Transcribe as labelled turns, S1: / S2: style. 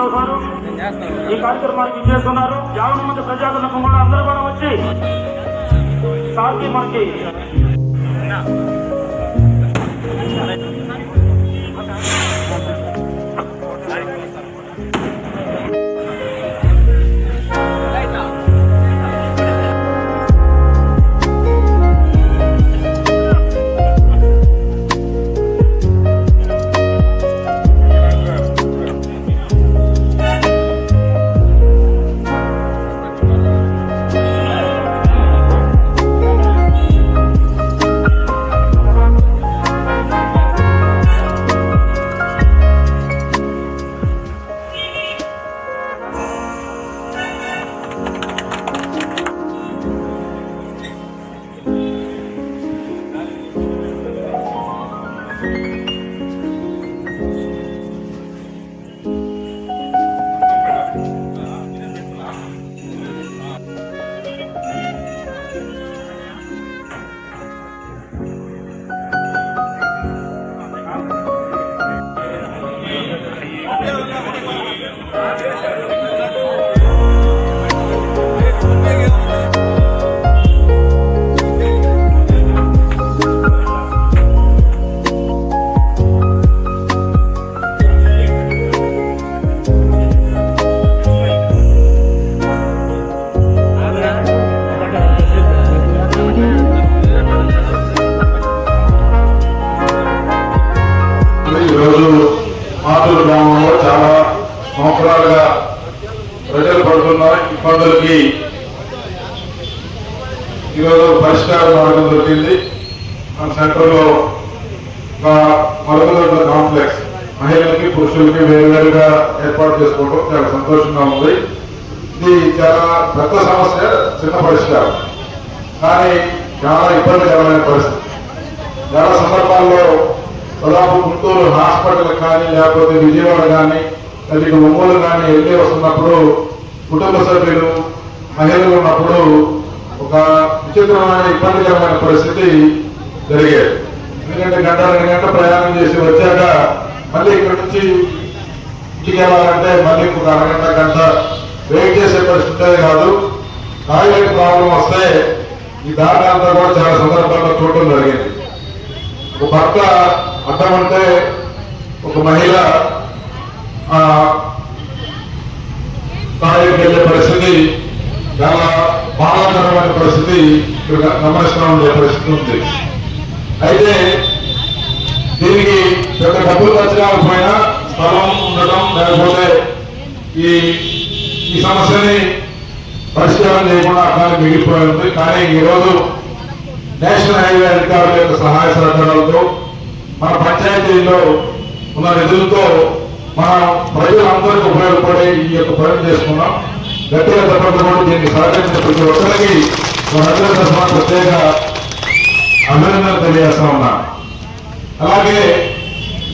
S1: రామారావు గారు ఈ కార్యక్రమానికి ఇచ్చేస్తున్నారు. 50 మంది ప్రజాప్రతినిధులు కూడా అందరూ కూడా వచ్చి సార్కి మనకి
S2: మాటూరు గ్రామంలో చాలా సంవత్సరాలుగా ప్రజలు పడుతున్న ఇబ్బందులకి ఈరోజు పరిష్కార మార్గం దొరికింది. మన సెంటర్లో మరుగుదొడ్ల కాంప్లెక్స్ మహిళలకి పురుషులకి వేరువేరుగా ఏర్పాటు చేసుకోవడం చాలా సంతోషంగా ఉంది. ఇది చాలా పెద్ద సమస్య, చిన్న పరిష్కారం, కానీ చాలా ఇబ్బందికరమైన పరిస్థితి. చాలా సందర్భాల్లో దాదాపు గుంటూరు హాస్పిటల్ కానీ లేకపోతే విజయవాడ కానీ లేకపోతే ఒంగోలు కానీ వెళ్ళి వస్తున్నప్పుడు కుటుంబ సభ్యులు మహిళలు ఉన్నప్పుడు ఒక విచిత్రమైన ఇబ్బందికరమైన పరిస్థితి జరిగేది. ఎందుకంటే 1-2 గంటల ప్రయాణం చేసి వచ్చాక మళ్ళీ ఇక్కడ నుంచి ఇంటికి వెళ్ళాలంటే మళ్ళీ ఇంకొక అరగంట గంట వెయిట్ చేసే పరిస్థితే కాదు, టాయిలెట్ ప్రాబ్లం వస్తే ఈ దారి అంతా కూడా చాలా సందర్భాల్లో చూడటం జరిగింది. ఒక భర్త అడ్డమంటే ఒక మహిళ టాయిలెట్కి వెళ్ళే పరిస్థితి, చాలా బాధాకరమైన పరిస్థితి ఇక్కడ గమనిస్తూ ఉండే పరిస్థితి ఉంది. అయితే దీనికి పెద్ద డబ్బులు ఖర్చు కాకపోయినా స్థలం ఉండటం లేకపోతే ఈ సమస్యని పరిష్కారం చేయకుండా అట్లానే మిగిలిపోయి ఉంది. కానీ ఈరోజు నేషనల్ హైవే అధికారుల యొక్క సహాయ సహకారాలతో మన పంచాయతీల్లో ఉన్న నిధులతో మనం ప్రజలందరికీ ఉపయోగపడే ఈ యొక్క పని చేసుకున్నాం. గట్టిగా తప్పకుండా దీన్ని సహకరించిన ప్రతి ఒక్కరికి మనందరి తరఫున ప్రత్యేక అభినందనలు తెలియజేస్తా ఉన్నాం. అలాగే